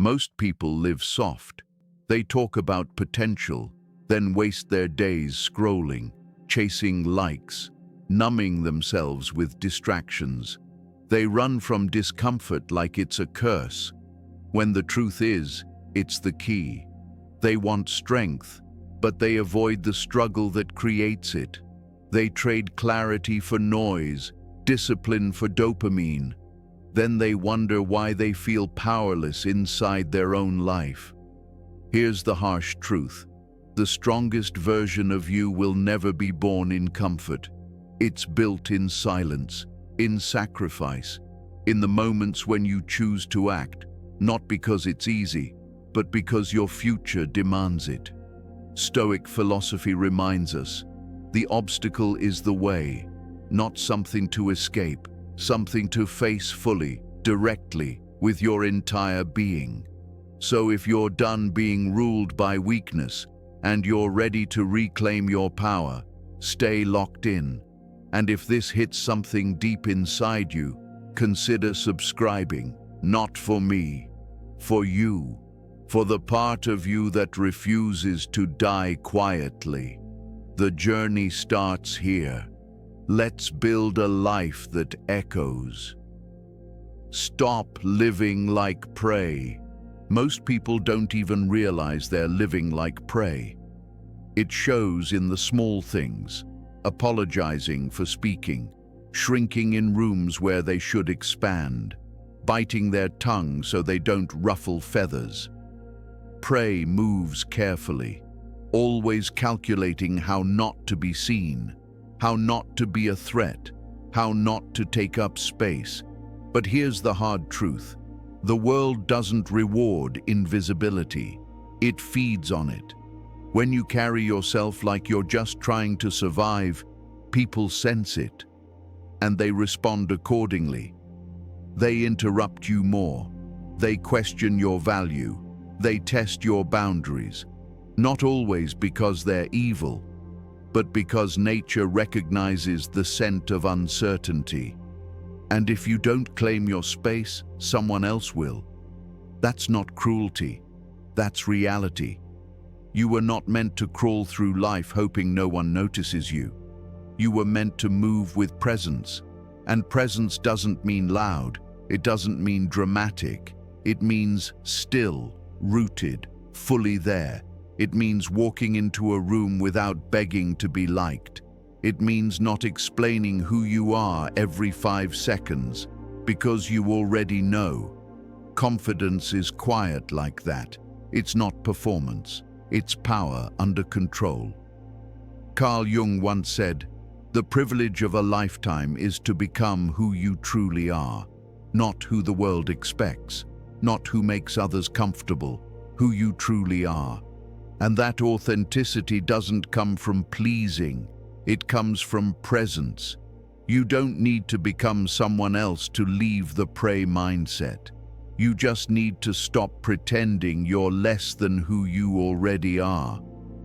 Most people live soft. They talk about potential, then waste their days scrolling, chasing likes, numbing themselves with distractions. They run from discomfort like it's a curse, when the truth is, it's the key. They want strength, but they avoid the struggle that creates it. They trade clarity for noise, discipline for dopamine. Then they wonder why they feel powerless inside their own life. Here's the harsh truth. The strongest version of you will never be born in comfort. It's built in silence, in sacrifice, in the moments when you choose to act, not because it's easy, but because your future demands it. Stoic philosophy reminds us, the obstacle is the way, not something to escape, something to face fully, directly, with your entire being. So if you're done being ruled by weakness, and you're ready to reclaim your power, stay locked in. And if this hits something deep inside you, consider subscribing, not for me, for you, for the part of you that refuses to die quietly. The journey starts here. Let's build a life that echoes. Stop living like prey. Most people don't even realize they're living like prey. It shows in the small things, apologizing for speaking, shrinking in rooms where they should expand, biting their tongue so they don't ruffle feathers. Prey moves carefully, always calculating how not to be seen, how not to be a threat, how not to take up space. But here's the hard truth. The world doesn't reward invisibility. It feeds on it. When you carry yourself like you're just trying to survive, people sense it, and they respond accordingly. They interrupt you more. They question your value. They test your boundaries, not always because they're evil, but because nature recognizes the scent of uncertainty. And if you don't claim your space, someone else will. That's not cruelty. That's reality. You were not meant to crawl through life hoping no one notices you. You were meant to move with presence. And presence doesn't mean loud. It doesn't mean dramatic. It means still, rooted, fully there. It means walking into a room without begging to be liked. It means not explaining who you are every 5 seconds, because you already know. Confidence is quiet like that. It's not performance. It's power under control. Carl Jung once said, "The privilege of a lifetime is to become who you truly are, not who the world expects, not who makes others comfortable, who you truly are." And that authenticity doesn't come from pleasing. It comes from presence. You don't need to become someone else to leave the prey mindset. You just need to stop pretending you're less than who you already are.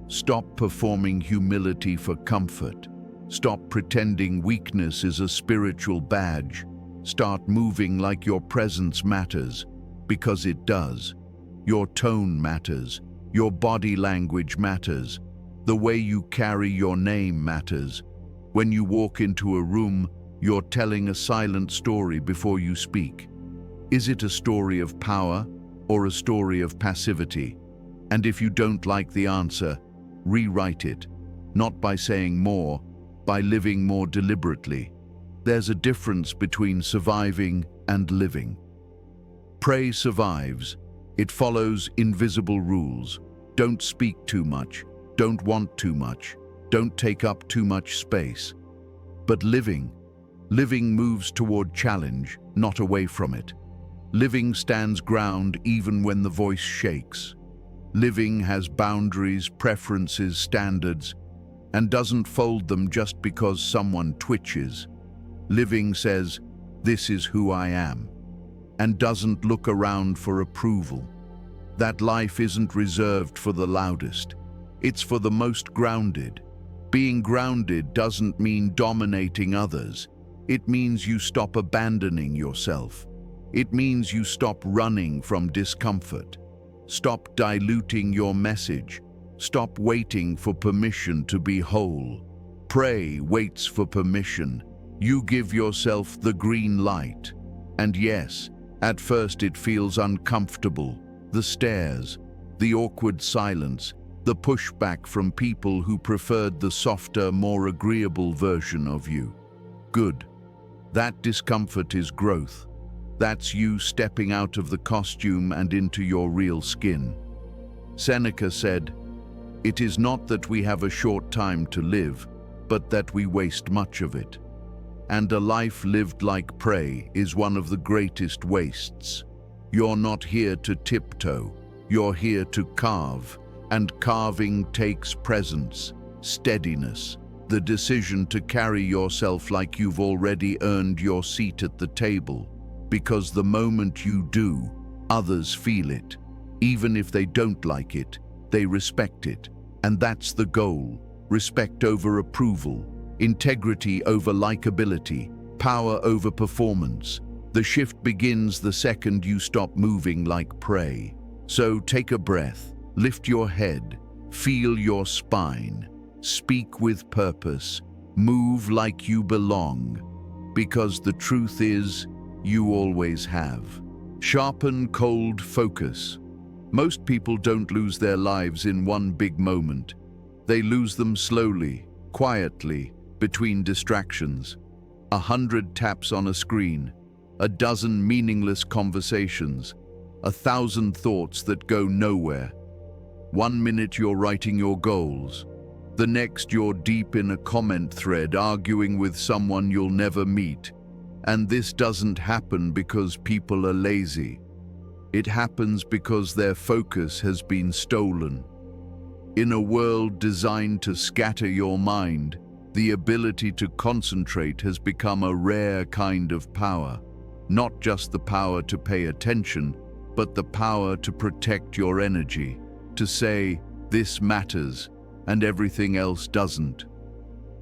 Stop performing humility for comfort. Stop pretending weakness is a spiritual badge. Start moving like your presence matters, because it does. Your tone matters. Your body language matters. The way you carry your name matters. When you walk into a room, you're telling a silent story before you speak. Is it a story of power or a story of passivity? And if you don't like the answer, rewrite it, not by saying more, by living more deliberately. There's a difference between surviving and living. Prey survives. It follows invisible rules. Don't speak too much. Don't want too much. Don't take up too much space. But living moves toward challenge, not away from it. Living stands ground even when the voice shakes. Living has boundaries, preferences, standards, and doesn't fold them just because someone twitches. Living says, "This is who I am," and doesn't look around for approval. That life isn't reserved for the loudest. It's for the most grounded. Being grounded doesn't mean dominating others. It means you stop abandoning yourself. It means you stop running from discomfort. Stop diluting your message. Stop waiting for permission to be whole. Pray waits for permission. You give yourself the green light. And yes, at first it feels uncomfortable. The stares, the awkward silence, the pushback from people who preferred the softer, more agreeable version of you. Good. That discomfort is growth. That's you stepping out of the costume and into your real skin. Seneca said, "It is not that we have a short time to live, but that we waste much of it." And a life lived like prey is one of the greatest wastes. You're not here to tiptoe, you're here to carve, and carving takes presence, steadiness, the decision to carry yourself like you've already earned your seat at the table, because the moment you do, others feel it. Even if they don't like it, they respect it. And that's the goal: respect over approval, integrity over likability, power over performance. The shift begins the second you stop moving like prey. So take a breath, lift your head, feel your spine, speak with purpose, move like you belong, because the truth is, you always have. Sharpen cold focus. Most people don't lose their lives in one big moment. They lose them slowly, quietly, between distractions. 100 taps on a screen, a dozen meaningless conversations, 1,000 thoughts that go nowhere. 1 minute you're writing your goals, the next you're deep in a comment thread arguing with someone you'll never meet. And this doesn't happen because people are lazy. It happens because their focus has been stolen. In a world designed to scatter your mind, the ability to concentrate has become a rare kind of power. Not just the power to pay attention, but the power to protect your energy, to say, this matters, and everything else doesn't.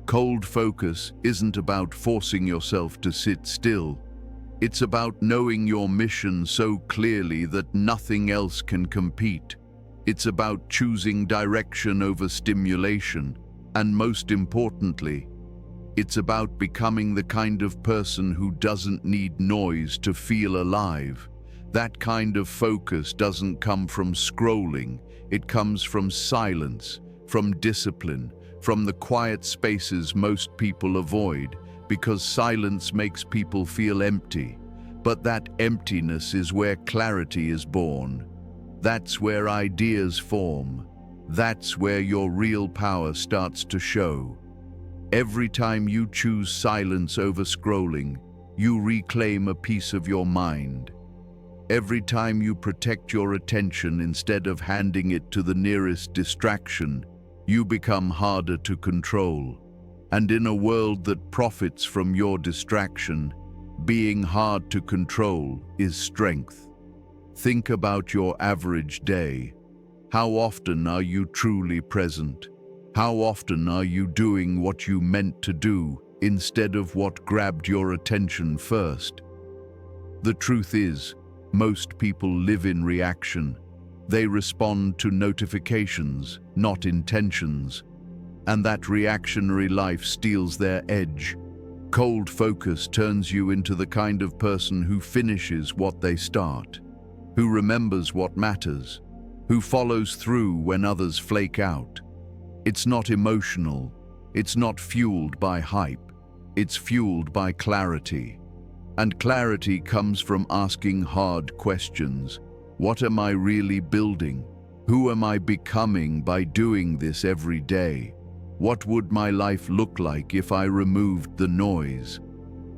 Cold focus isn't about forcing yourself to sit still. It's about knowing your mission so clearly that nothing else can compete. It's about choosing direction over stimulation, and most importantly, it's about becoming the kind of person who doesn't need noise to feel alive. That kind of focus doesn't come from scrolling, it comes from silence, from discipline, from the quiet spaces most people avoid, because silence makes people feel empty. But that emptiness is where clarity is born. That's where ideas form. That's where your real power starts to show. Every time you choose silence over scrolling, you reclaim a piece of your mind. Every time you protect your attention instead of handing it to the nearest distraction, you become harder to control. And in a world that profits from your distraction, being hard to control is strength. Think about your average day. How often are you truly present? How often are you doing what you meant to do instead of what grabbed your attention first? The truth is, most people live in reaction. They respond to notifications, not intentions. And that reactionary life steals their edge. Cold focus turns you into the kind of person who finishes what they start, who remembers what matters, who follows through when others flake out. It's not emotional. It's not fueled by hype. It's fueled by clarity. And clarity comes from asking hard questions. What am I really building? Who am I becoming by doing this every day? What would my life look like if I removed the noise?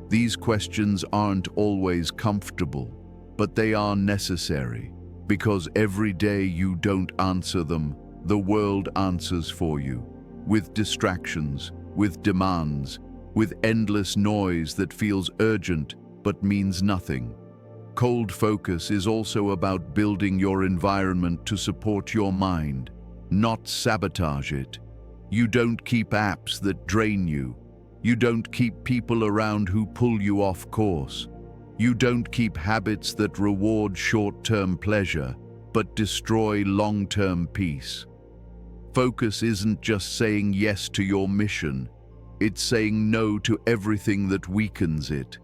These questions aren't always comfortable, but they are necessary, because every day you don't answer them, the world answers for you, with distractions, with demands, with endless noise that feels urgent but means nothing. Cold focus is also about building your environment to support your mind, not sabotage it. You don't keep apps that drain you. You don't keep people around who pull you off course. You don't keep habits that reward short-term pleasure, but destroy long-term peace. Focus isn't just saying yes to your mission, it's saying no to everything that weakens it.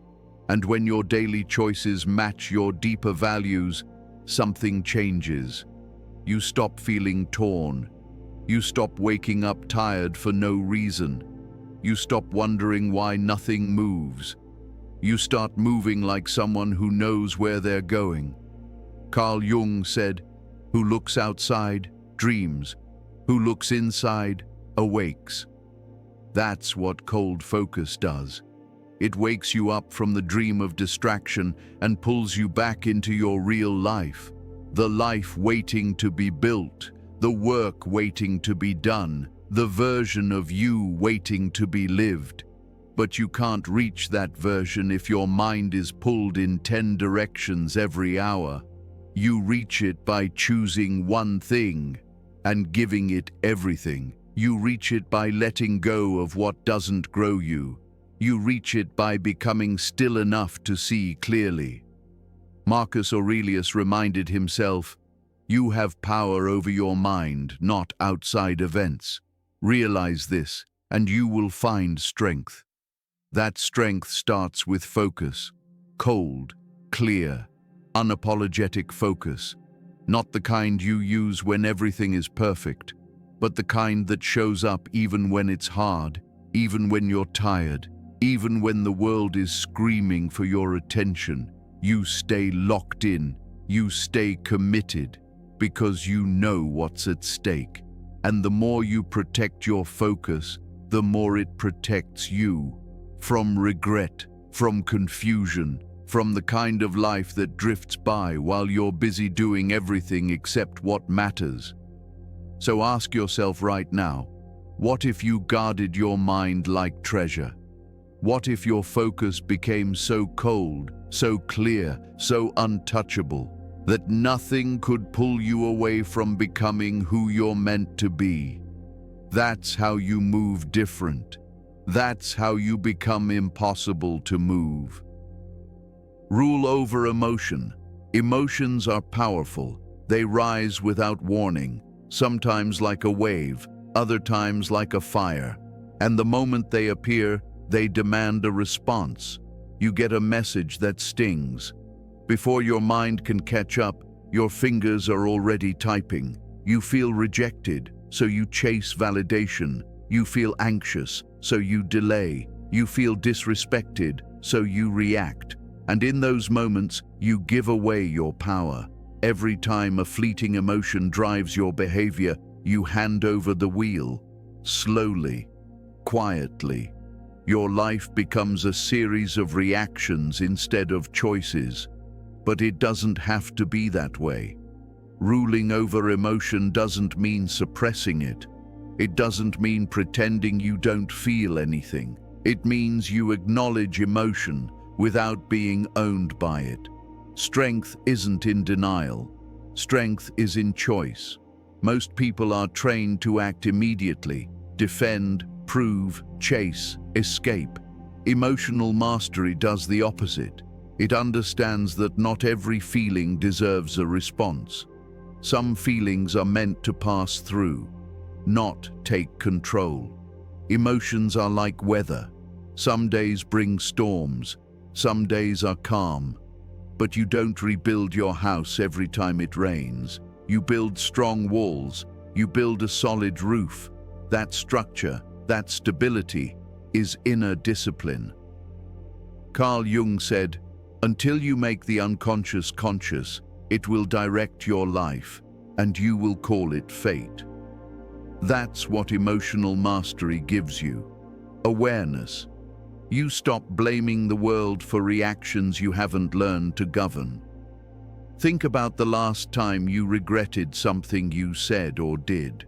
And when your daily choices match your deeper values, something changes. You stop feeling torn. You stop waking up tired for no reason. You stop wondering why nothing moves. You start moving like someone who knows where they're going. Carl Jung said, "Who looks outside, dreams. Who looks inside, awakes." That's what cold focus does. It wakes you up from the dream of distraction and pulls you back into your real life. The life waiting to be built, the work waiting to be done, the version of you waiting to be lived. But you can't reach that version if your mind is pulled in 10 directions every hour. You reach it by choosing one thing and giving it everything. You reach it by letting go of what doesn't grow you. You reach it by becoming still enough to see clearly. Marcus Aurelius reminded himself, "You have power over your mind, not outside events. Realize this, and you will find strength." That strength starts with focus. Cold, clear, unapologetic focus. Not the kind you use when everything is perfect, but the kind that shows up even when it's hard, even when you're tired, even when the world is screaming for your attention. You stay locked in, you stay committed, because you know what's at stake. And the more you protect your focus, the more it protects you. From regret, from confusion, from the kind of life that drifts by while you're busy doing everything except what matters. So ask yourself right now, what if you guarded your mind like treasure? What if your focus became so cold, so clear, so untouchable, that nothing could pull you away from becoming who you're meant to be? That's how you move different. That's how you become impossible to move. Rule over emotion. Emotions are powerful. They rise without warning, sometimes like a wave, other times like a fire. And the moment they appear, they demand a response. You get a message that stings. Before your mind can catch up, your fingers are already typing. You feel rejected, so you chase validation. You feel anxious, so you delay. You feel disrespected, so you react. And in those moments, you give away your power. Every time a fleeting emotion drives your behavior, you hand over the wheel. Slowly, quietly. Your life becomes a series of reactions instead of choices. But it doesn't have to be that way. Ruling over emotion doesn't mean suppressing it. It doesn't mean pretending you don't feel anything. It means you acknowledge emotion without being owned by it. Strength isn't in denial. Strength is in choice. Most people are trained to act immediately, defend, prove, chase, escape. Emotional mastery does the opposite. It understands that not every feeling deserves a response. Some feelings are meant to pass through, not take control. Emotions are like weather. Some days bring storms, some days are calm. But you don't rebuild your house every time it rains. You build strong walls, you build a solid roof. That structure, that stability, is inner discipline. Carl Jung said, "Until you make the unconscious conscious, it will direct your life, and you will call it fate." That's what emotional mastery gives you. Awareness. You stop blaming the world for reactions you haven't learned to govern. Think about the last time you regretted something you said or did.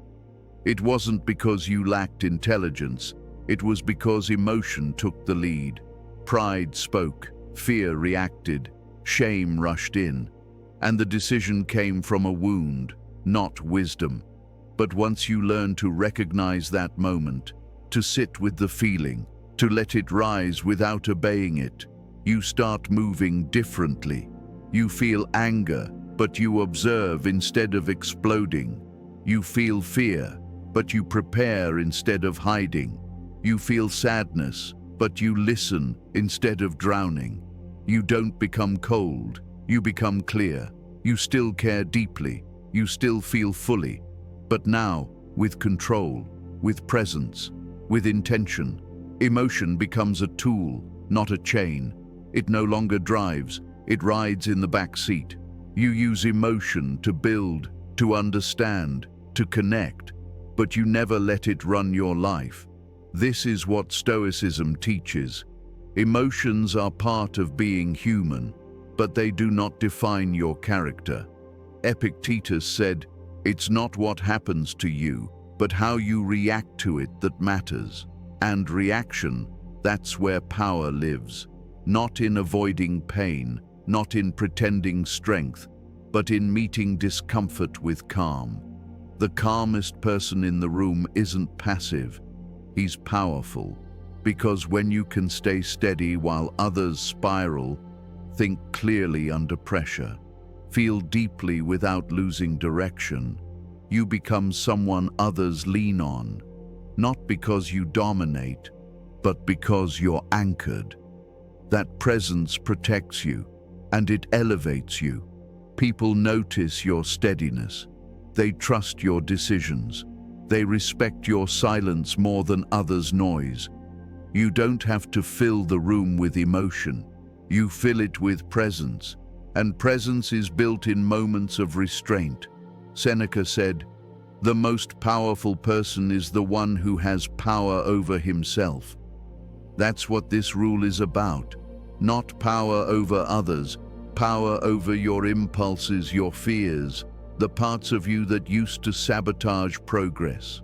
It wasn't because you lacked intelligence, it was because emotion took the lead. Pride spoke, fear reacted, shame rushed in, and the decision came from a wound, not wisdom. But once you learn to recognize that moment, to sit with the feeling, to let it rise without obeying it, You start moving differently. You feel anger, but you observe instead of exploding. You feel fear, but you prepare instead of hiding. You feel sadness, but you listen instead of drowning. You don't become cold, you become clear. You still care deeply, you still feel fully, but now with control, with presence, with intention. Emotion becomes a tool, not a chain. It no longer drives, it rides in the back seat. You use emotion to build, to understand, to connect, but you never let it run your life. This is what Stoicism teaches. Emotions are part of being human, but they do not define your character. Epictetus said, "It's not what happens to you, but how you react to it that matters." And reaction, that's where power lives. Not in avoiding pain, not in pretending strength, but in meeting discomfort with calm. The calmest person in the room isn't passive, he's powerful. Because when you can stay steady while others spiral, think clearly under pressure, feel deeply without losing direction, you become someone others lean on, not because you dominate, but because you're anchored. That presence protects you, and it elevates you. People notice your steadiness. They trust your decisions. They respect your silence more than others' noise. You don't have to fill the room with emotion. You fill it with presence, and presence is built in moments of restraint. Seneca said, "The most powerful person is the one who has power over himself." That's what this rule is about. Not power over others, power over your impulses, your fears, the parts of you that used to sabotage progress.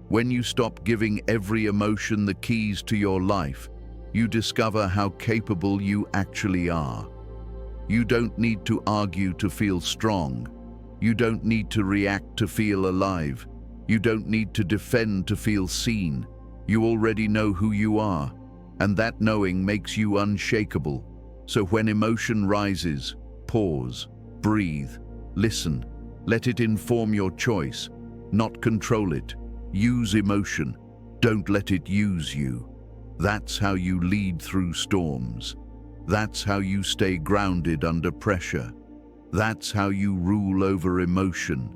When you stop giving every emotion the keys to your life, you discover how capable you actually are. You don't need to argue to feel strong. You don't need to react to feel alive. You don't need to defend to feel seen. You already know who you are, and that knowing makes you unshakable. So when emotion rises, pause, breathe, listen. Let it inform your choice, not control it. Use emotion, don't let it use you. That's how you lead through storms. That's how you stay grounded under pressure. That's how you rule over emotion,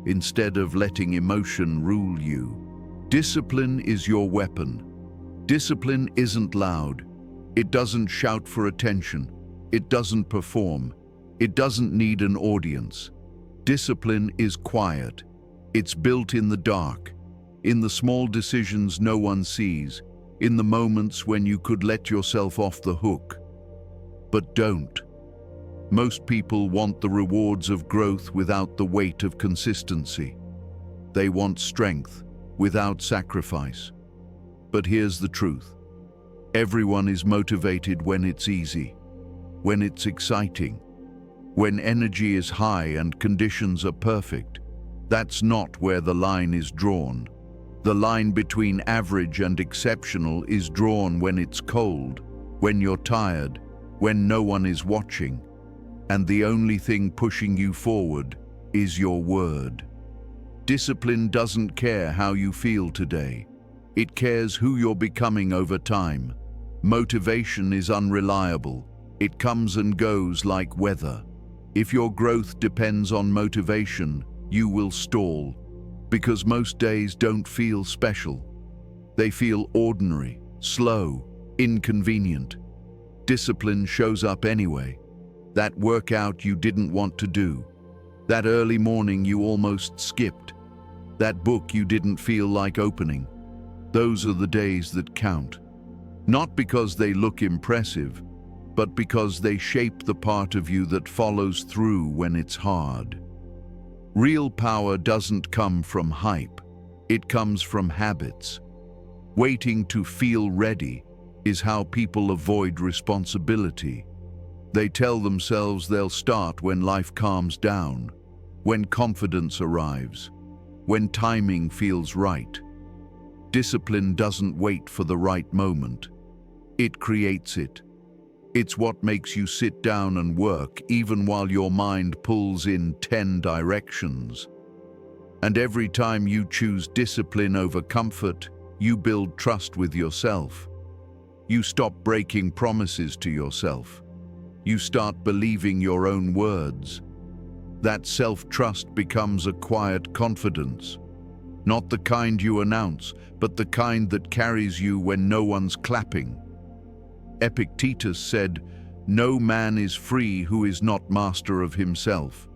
instead of letting emotion rule you. Discipline is your weapon. Discipline isn't loud. It doesn't shout for attention. It doesn't perform. It doesn't need an audience. Discipline is quiet. It's built in the dark, in the small decisions no one sees, in the moments when you could let yourself off the hook. But don't. Most people want the rewards of growth without the weight of consistency. They want strength without sacrifice. But here's the truth. Everyone is motivated when it's easy, when it's exciting, when energy is high and conditions are perfect. That's not where the line is drawn. The line between average and exceptional is drawn when it's cold, when you're tired, when no one is watching, and the only thing pushing you forward is your word. Discipline doesn't care how you feel today. It cares who you're becoming over time. Motivation is unreliable. It comes and goes like weather. If your growth depends on motivation, you will stall, because most days don't feel special. They feel ordinary, slow, inconvenient. Discipline shows up anyway. That workout you didn't want to do. That early morning you almost skipped. That book you didn't feel like opening. Those are the days that count. Not because they look impressive, but because they shape the part of you that follows through when it's hard. Real power doesn't come from hype. It comes from habits. Waiting to feel ready is how people avoid responsibility. They tell themselves they'll start when life calms down, when confidence arrives, when timing feels right. Discipline doesn't wait for the right moment. It creates it. It's what makes you sit down and work even while your mind pulls in 10 directions. And every time you choose discipline over comfort, you build trust with yourself. You stop breaking promises to yourself. You start believing your own words. That self-trust becomes a quiet confidence. Not the kind you announce, but the kind that carries you when no one's clapping. Epictetus said, "No man is free who is not master of himself."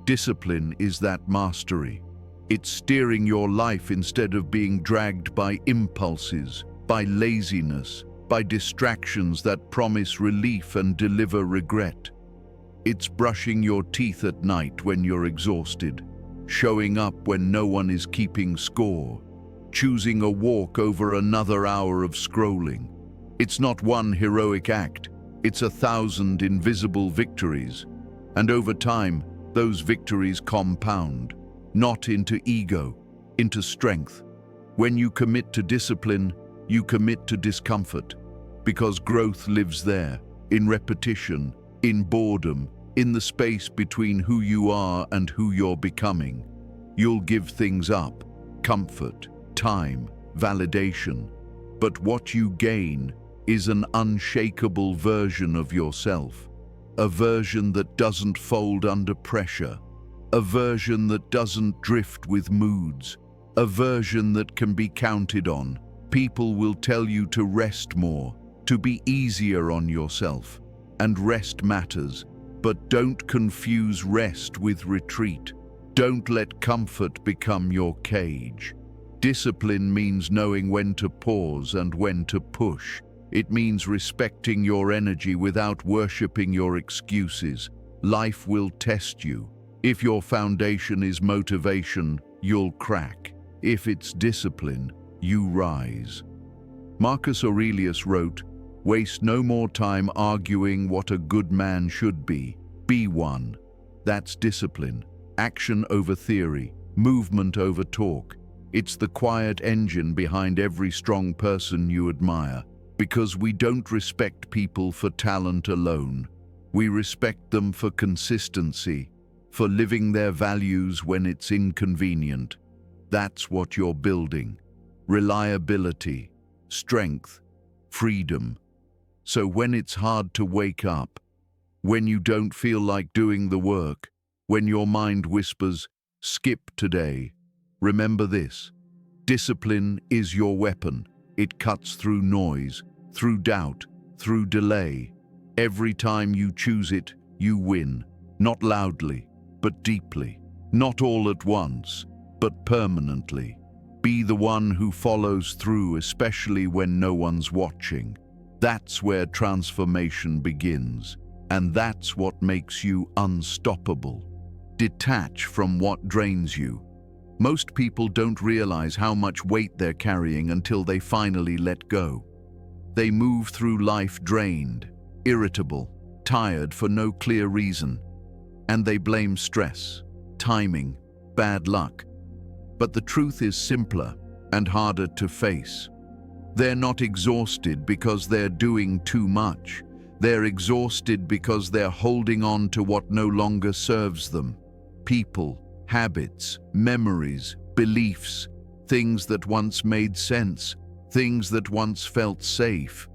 Discipline is that mastery. It's steering your life instead of being dragged by impulses, by laziness, by distractions that promise relief and deliver regret. It's brushing your teeth at night when you're exhausted, showing up when no one is keeping score, choosing a walk over another hour of scrolling. It's not one heroic act, it's 1,000 invisible victories. And over time, those victories compound, not into ego, into strength. When you commit to discipline, you commit to discomfort, because growth lives there, in repetition, in boredom, in the space between who you are and who you're becoming. You'll give things up, comfort, time, validation, but what you gain is an unshakable version of yourself, a version that doesn't fold under pressure, a version that doesn't drift with moods, a version that can be counted on. People will tell you to rest more, to be easier on yourself, and rest matters, but don't confuse rest with retreat. Don't let comfort become your cage. Discipline means knowing when to pause and when to push. It means respecting your energy without worshipping your excuses. Life will test you. If your foundation is motivation, you'll crack. If it's discipline, you rise. Marcus Aurelius wrote, "Waste no more time arguing what a good man should be. Be one." That's discipline. Action over theory, movement over talk. It's the quiet engine behind every strong person you admire. Because we don't respect people for talent alone. We respect them for consistency, for living their values when it's inconvenient. That's what you're building. Reliability, strength, freedom. So when it's hard to wake up, when you don't feel like doing the work, when your mind whispers, "Skip today," remember this. Discipline is your weapon. It cuts through noise, through doubt, through delay. Every time you choose it, you win. Not loudly, but deeply. Not all at once, but permanently. Be the one who follows through, especially when no one's watching. That's where transformation begins, and that's what makes you unstoppable. Detach from what drains you. Most people don't realize how much weight they're carrying until they finally let go. They move through life drained, irritable, tired for no clear reason, and they blame stress, timing, bad luck. But the truth is simpler and harder to face. They're not exhausted because they're doing too much. They're exhausted because they're holding on to what no longer serves them. People, habits, memories, beliefs, things that once made sense, things that once felt safe.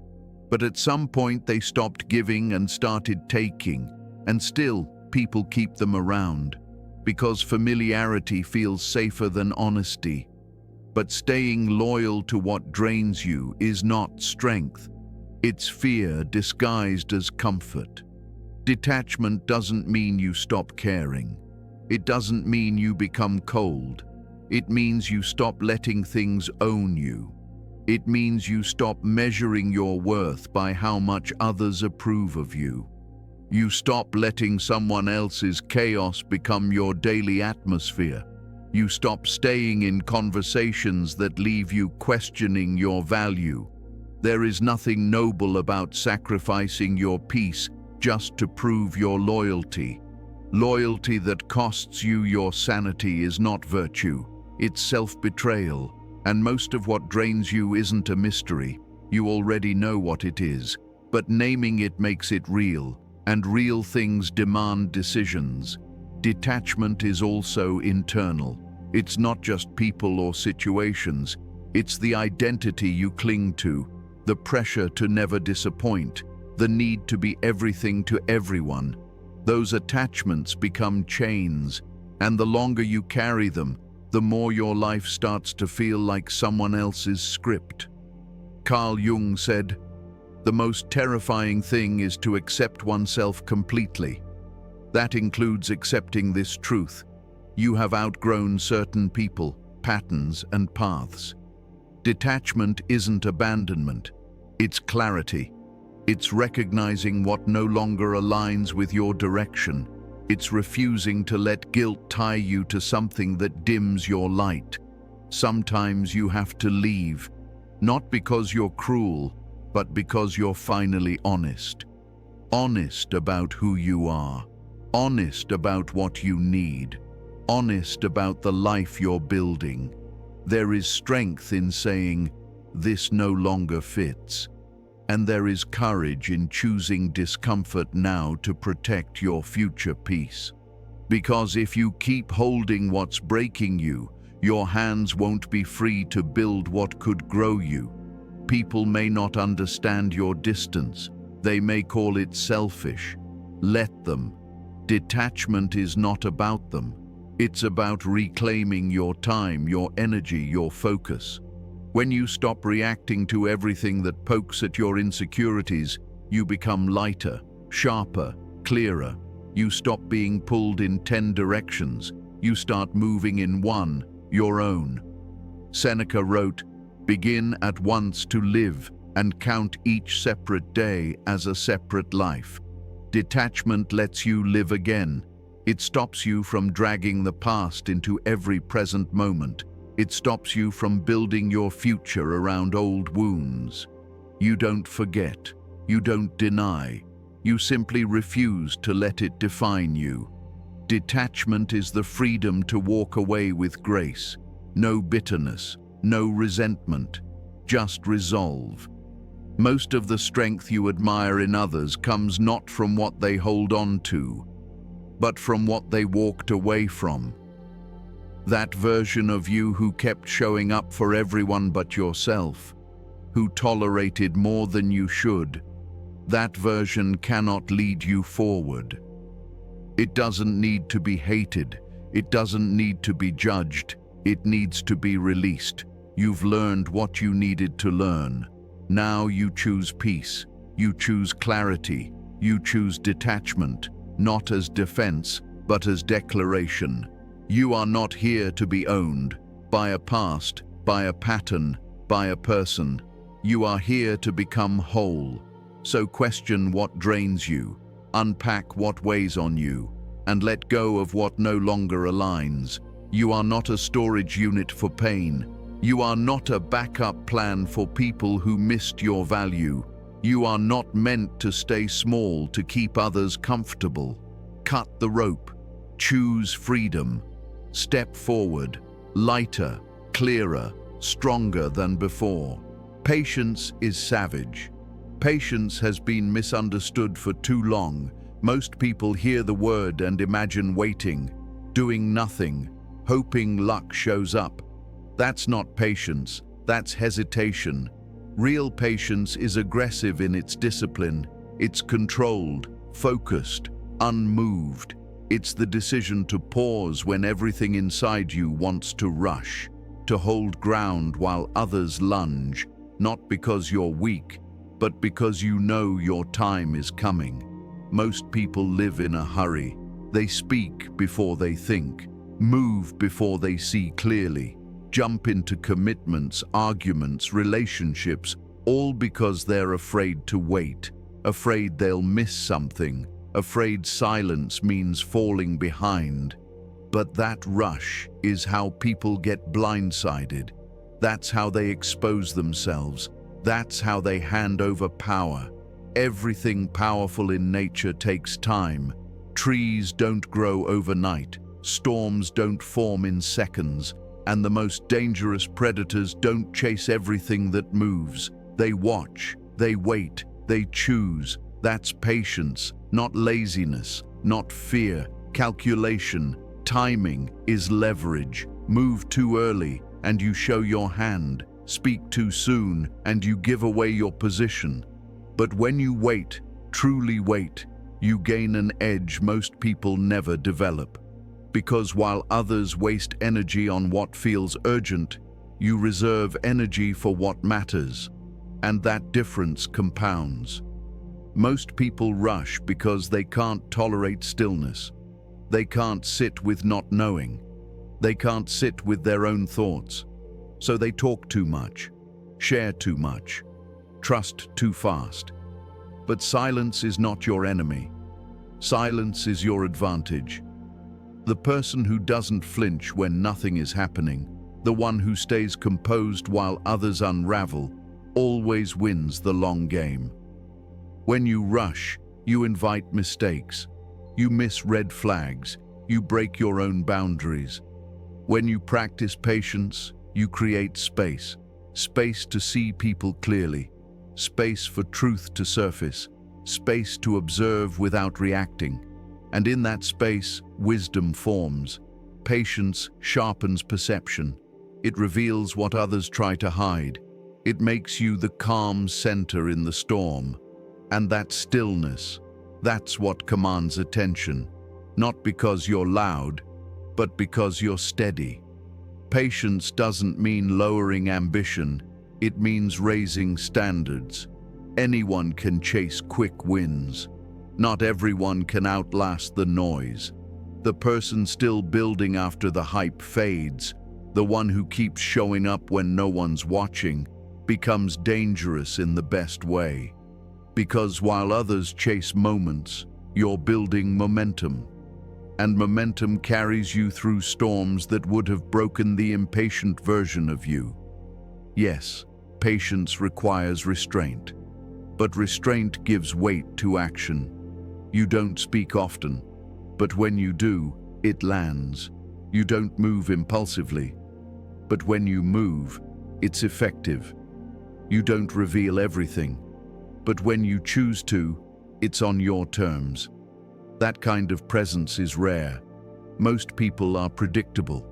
But at some point they stopped giving and started taking, and still people keep them around, because familiarity feels safer than honesty. But staying loyal to what drains you is not strength. It's fear disguised as comfort. Detachment doesn't mean you stop caring. It doesn't mean you become cold. It means you stop letting things own you. It means you stop measuring your worth by how much others approve of you. You stop letting someone else's chaos become your daily atmosphere. You stop staying in conversations that leave you questioning your value. There is nothing noble about sacrificing your peace just to prove your loyalty. Loyalty that costs you your sanity is not virtue, it's self-betrayal. And most of what drains you isn't a mystery. You already know what it is. but naming it makes it real, and real things demand decisions. Detachment is also internal. It's not just people or situations, it's the identity you cling to, the pressure to never disappoint, the need to be everything to everyone. Those attachments become chains, and the longer you carry them, the more your life starts to feel like someone else's script. Carl Jung said, "The most terrifying thing is to accept oneself completely." That includes accepting this truth: you have outgrown certain people, patterns, and paths. Detachment isn't abandonment, it's clarity. It's recognizing what no longer aligns with your direction. It's refusing to let guilt tie you to something that dims your light. Sometimes you have to leave, not because you're cruel, but because you're finally honest. Honest about who you are. Honest about what you need. Honest about the life you're building. There is strength in saying, "This no longer fits." And there is courage in choosing discomfort now to protect your future peace. Because if you keep holding what's breaking you, your hands won't be free to build what could grow you. People may not understand your distance. They may call it selfish. Let them. Detachment is not about them. It's about reclaiming your time, your energy, your focus. When you stop reacting to everything that pokes at your insecurities, you become lighter, sharper, clearer. You stop being pulled in 10 directions. You start moving in one, your own. Seneca wrote, "Begin at once to live and count each separate day as a separate life." Detachment lets you live again. It stops you from dragging the past into every present moment. It stops you from building your future around old wounds. You don't forget. You don't deny. You simply refuse to let it define you. Detachment is the freedom to walk away with grace. No bitterness, no resentment, just resolve. Most of the strength you admire in others comes not from what they hold on to, but from what they walked away from. That version of you who kept showing up for everyone but yourself, who tolerated more than you should, that version cannot lead you forward. It doesn't need to be hated. It doesn't need to be judged. It needs to be released. You've learned what you needed to learn. Now you choose peace. You choose clarity. You choose detachment, not as defense, but as declaration. You are not here to be owned by a past, by a pattern, by a person. You are here to become whole. So question what drains you, unpack what weighs on you, and let go of what no longer aligns. You are not a storage unit for pain. You are not a backup plan for people who missed your value. You are not meant to stay small to keep others comfortable. Cut the rope. Choose freedom. Step forward, lighter, clearer, stronger than before. Patience is savage. Patience has been misunderstood for too long. Most people hear the word and imagine waiting, doing nothing, hoping luck shows up. That's not patience, that's hesitation. Real patience is aggressive in its discipline. It's controlled, focused, unmoved. It's the decision to pause when everything inside you wants to rush, to hold ground while others lunge, not because you're weak, but because you know your time is coming. Most people live in a hurry. They speak before they think, move before they see clearly, jump into commitments, arguments, relationships, all because they're afraid to wait, afraid they'll miss something, afraid silence means falling behind. But that rush is how people get blindsided. That's how they expose themselves. That's how they hand over power. Everything powerful in nature takes time. Trees don't grow overnight. Storms don't form in seconds. And the most dangerous predators don't chase everything that moves. They watch, they wait, they choose. That's patience, not laziness, not fear. Calculation, timing is leverage. Move too early and you show your hand. Speak too soon and you give away your position. But when you wait, truly wait, you gain an edge most people never develop. Because while others waste energy on what feels urgent, you reserve energy for what matters. And that difference compounds. Most people rush because they can't tolerate stillness. They can't sit with not knowing. They can't sit with their own thoughts. So they talk too much, share too much, trust too fast. But silence is not your enemy. Silence is your advantage. The person who doesn't flinch when nothing is happening, the one who stays composed while others unravel, always wins the long game. When you rush, you invite mistakes. You miss red flags. You break your own boundaries. When you practice patience, you create space. Space to see people clearly. Space for truth to surface. Space to observe without reacting. And in that space, wisdom forms. Patience sharpens perception. It reveals what others try to hide. It makes you the calm center in the storm. And that stillness, that's what commands attention. Not because you're loud, but because you're steady. Patience doesn't mean lowering ambition. It means raising standards. Anyone can chase quick wins. Not everyone can outlast the noise. The person still building after the hype fades, the one who keeps showing up when no one's watching, becomes dangerous in the best way. Because while others chase moments, you're building momentum. And momentum carries you through storms that would have broken the impatient version of you. Yes, patience requires restraint. But restraint gives weight to action. You don't speak often, but when you do, it lands. You don't move impulsively, but when you move, it's effective. You don't reveal everything, but when you choose to, it's on your terms. That kind of presence is rare. Most people are predictable.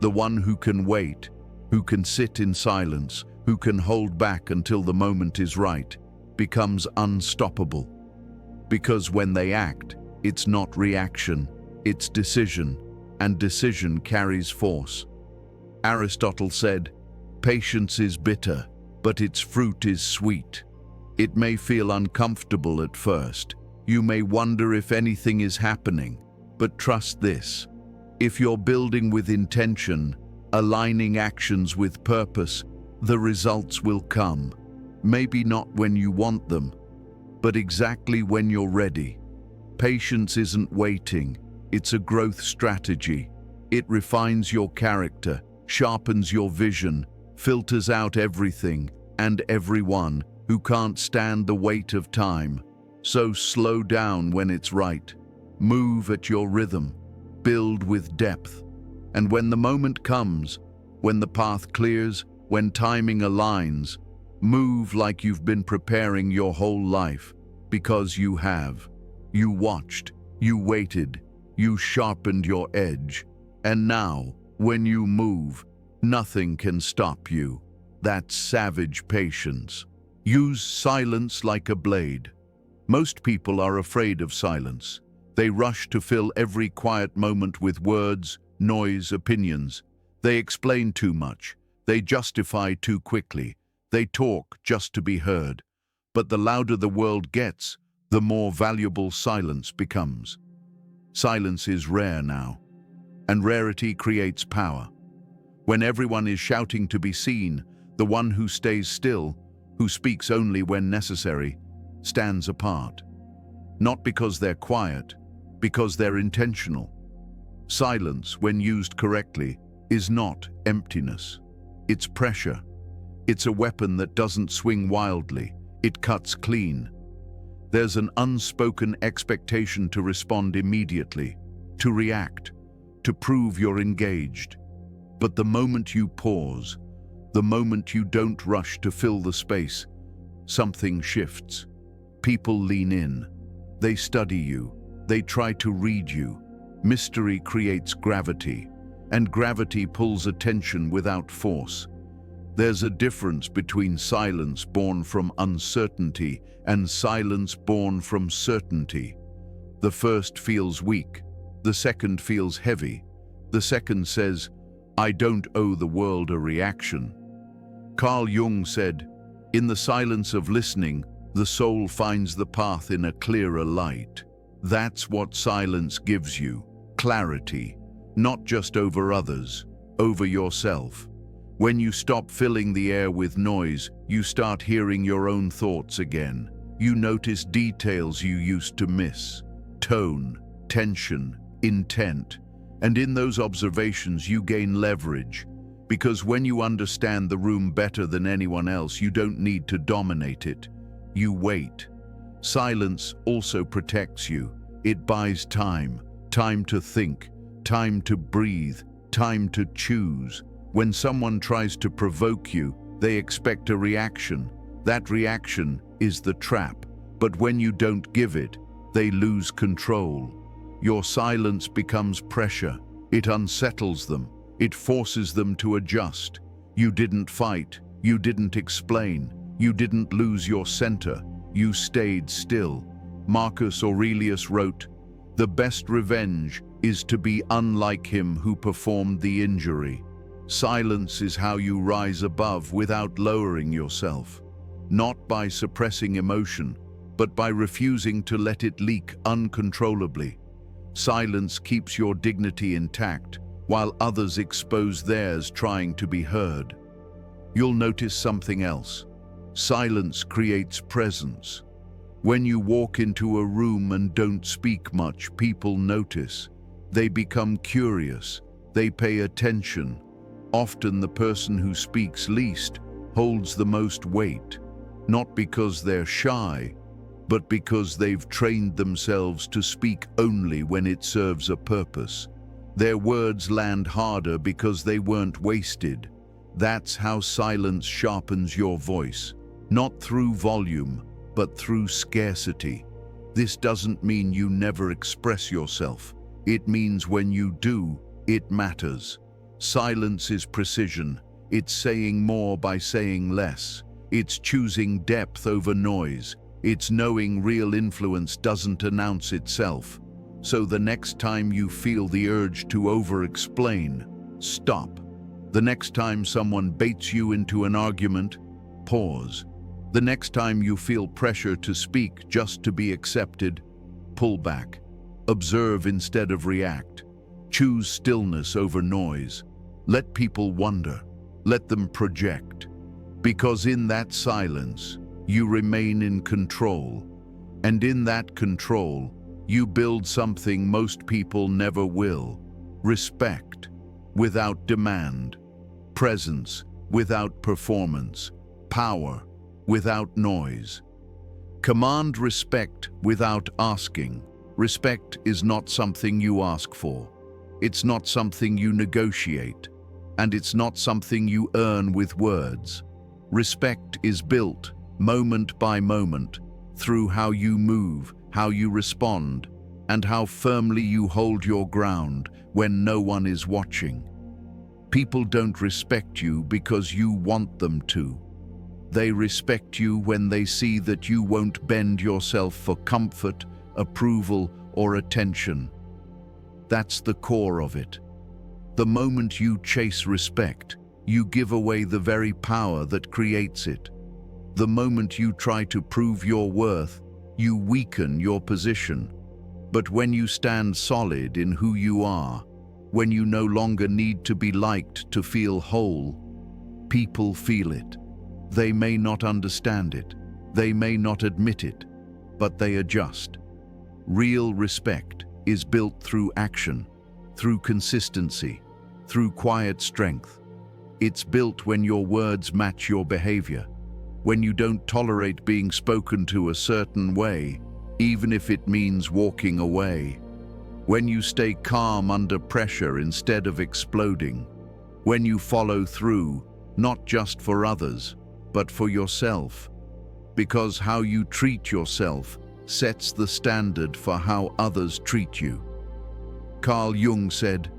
The one who can wait, who can sit in silence, who can hold back until the moment is right, becomes unstoppable. Because when they act, it's not reaction, it's decision, and decision carries force. Aristotle said, "Patience is bitter, but its fruit is sweet." It may feel uncomfortable at first. You may wonder if anything is happening, but trust this. If you're building with intention, aligning actions with purpose, the results will come. Maybe not when you want them, but exactly when you're ready. Patience isn't waiting, it's a growth strategy. It refines your character, sharpens your vision, filters out everything and everyone who can't stand the weight of time. So slow down when it's right. Move at your rhythm. Build with depth. And when the moment comes, when the path clears, when timing aligns, move like you've been preparing your whole life, because you have. You watched, you waited, you sharpened your edge. And now, when you move, nothing can stop you. That's savage patience. Use silence like a blade. Most people are afraid of silence. They rush to fill every quiet moment with words, noise, opinions. They explain too much. They justify too quickly. They talk just to be heard. But the louder the world gets, the more valuable silence becomes. Silence is rare now, and rarity creates power. When everyone is shouting to be seen, the one who stays still, who speaks only when necessary, stands apart. Not because they're quiet, because they're intentional. Silence, when used correctly, is not emptiness. It's pressure. It's a weapon that doesn't swing wildly. It cuts clean. There's an unspoken expectation to respond immediately, to react, to prove you're engaged. But the moment you pause, the moment you don't rush to fill the space, something shifts. People lean in. They study you. They try to read you. Mystery creates gravity, and gravity pulls attention without force. There's a difference between silence born from uncertainty and silence born from certainty. The first feels weak. The second feels heavy. The second says, "I don't owe the world a reaction." Carl Jung said, "In the silence of listening, the soul finds the path in a clearer light." That's what silence gives you, clarity, not just over others, over yourself. When you stop filling the air with noise, you start hearing your own thoughts again. You notice details you used to miss, tone, tension, intent, and in those observations you gain leverage, because when you understand the room better than anyone else, you don't need to dominate it. You wait. Silence also protects you. It buys time, time to think, time to breathe, time to choose. When someone tries to provoke you, they expect a reaction. That reaction is the trap. But when you don't give it, they lose control. Your silence becomes pressure. It unsettles them. It forces them to adjust. You didn't fight. You didn't explain. You didn't lose your center. You stayed still. Marcus Aurelius wrote, "The best revenge is to be unlike him who performed the injury." Silence is how you rise above without lowering yourself, not by suppressing emotion, but by refusing to let it leak uncontrollably. Silence keeps your dignity intact, while others expose theirs trying to be heard. You'll notice something else. Silence creates presence. When you walk into a room and don't speak much, people notice. They become curious. They pay attention. Often the person who speaks least holds the most weight, not because they're shy, but because they've trained themselves to speak only when it serves a purpose. Their words land harder because they weren't wasted. That's how silence sharpens your voice, not through volume, but through scarcity. This doesn't mean you never express yourself. It means when you do, it matters. Silence is precision. It's saying more by saying less. It's choosing depth over noise. It's knowing real influence doesn't announce itself. So the next time you feel the urge to over-explain, stop. The next time someone baits you into an argument, pause. The next time you feel pressure to speak just to be accepted, pull back. Observe instead of react. Choose stillness over noise. Let people wonder. Let them project. Because in that silence, you remain in control. And in that control, you build something most people never will. Respect without demand. Presence without performance. Power without noise. Command respect without asking. Respect is not something you ask for. It's not something you negotiate. And it's not something you earn with words. Respect is built, moment by moment, through how you move, how you respond, and how firmly you hold your ground when no one is watching. People don't respect you because you want them to. They respect you when they see that you won't bend yourself for comfort, approval, or attention. That's the core of it. The moment you chase respect, you give away the very power that creates it. The moment you try to prove your worth, you weaken your position. But when you stand solid in who you are, when you no longer need to be liked to feel whole, people feel it. They may not understand it, they may not admit it, but they adjust. Real respect is built through action, through consistency, through quiet strength. It's built when your words match your behavior, when you don't tolerate being spoken to a certain way, even if it means walking away. When you stay calm under pressure instead of exploding. When you follow through, not just for others, but for yourself. because how you treat yourself sets the standard for how others treat you. Carl Jung said,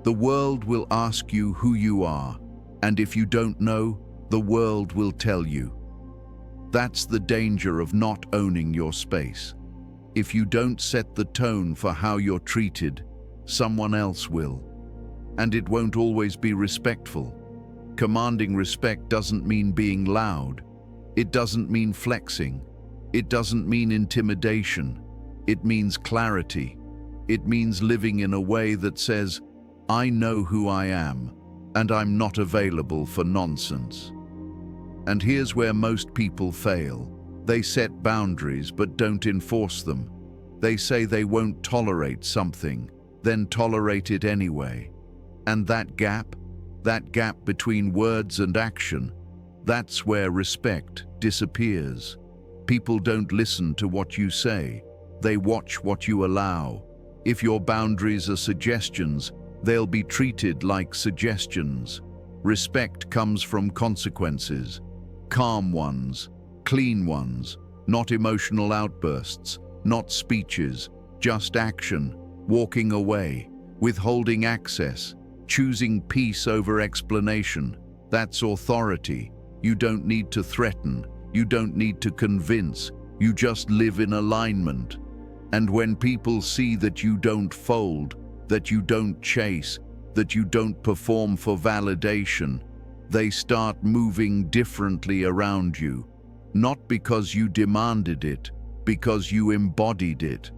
"The world will ask you who you are, and if you don't know, the world will tell you." That's the danger of not owning your space. If you don't set the tone for how you're treated, someone else will. And it won't always be respectful. Commanding respect doesn't mean being loud. It doesn't mean flexing. It doesn't mean intimidation. It means clarity. It means living in a way that says, "I know who I am, and I'm not available for nonsense." And here's where most people fail. They set boundaries but don't enforce them. They say they won't tolerate something, then tolerate it anyway. And that gap between words and action, that's where respect disappears. People don't listen to what you say. They watch what you allow. If your boundaries are suggestions, they'll be treated like suggestions. Respect comes from consequences. Calm ones, clean ones, not emotional outbursts, not speeches, just action, walking away, withholding access, choosing peace over explanation. That's authority. You don't need to threaten, you don't need to convince, you just live in alignment. And when people see that you don't fold, that you don't chase, that you don't perform for validation, they start moving differently around you. Not because you demanded it, because you embodied it.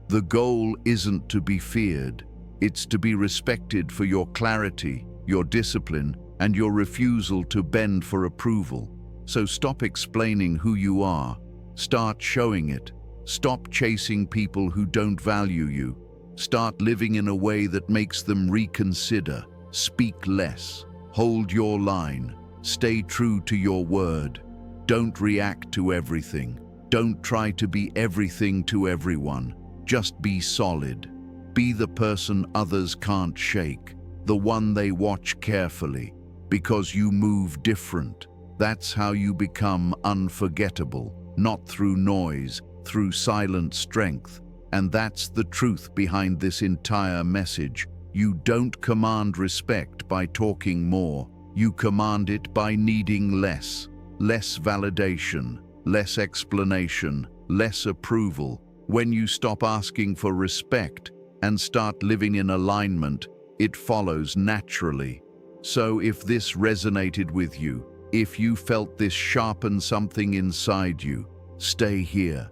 The goal isn't to be feared. It's to be respected for your clarity, your discipline, and your refusal to bend for approval. So stop explaining who you are. Start showing it. Stop chasing people who don't value you. Start living in a way that makes them reconsider. Speak less. Hold your line. Stay true to your word. Don't react to everything. Don't try to be everything to everyone. Just be solid. Be the person others can't shake, the one they watch carefully, because you move different. That's how you become unforgettable, not through noise, through silent strength. And that's the truth behind this entire message. You don't command respect by talking more. You command it by needing less. Less validation, less explanation, less approval. When you stop asking for respect and start living in alignment, it follows naturally. So if this resonated with you, if you felt this sharpen something inside you, stay here.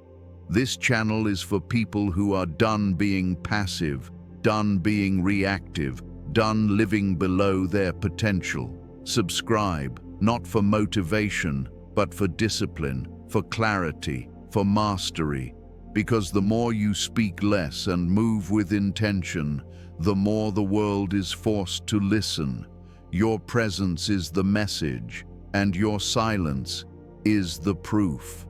This channel is for people who are done being passive, done being reactive, done living below their potential. Subscribe, not for motivation, but for discipline, for clarity, for mastery. Because the more you speak less and move with intention, the more the world is forced to listen. Your presence is the message, and your silence is the proof.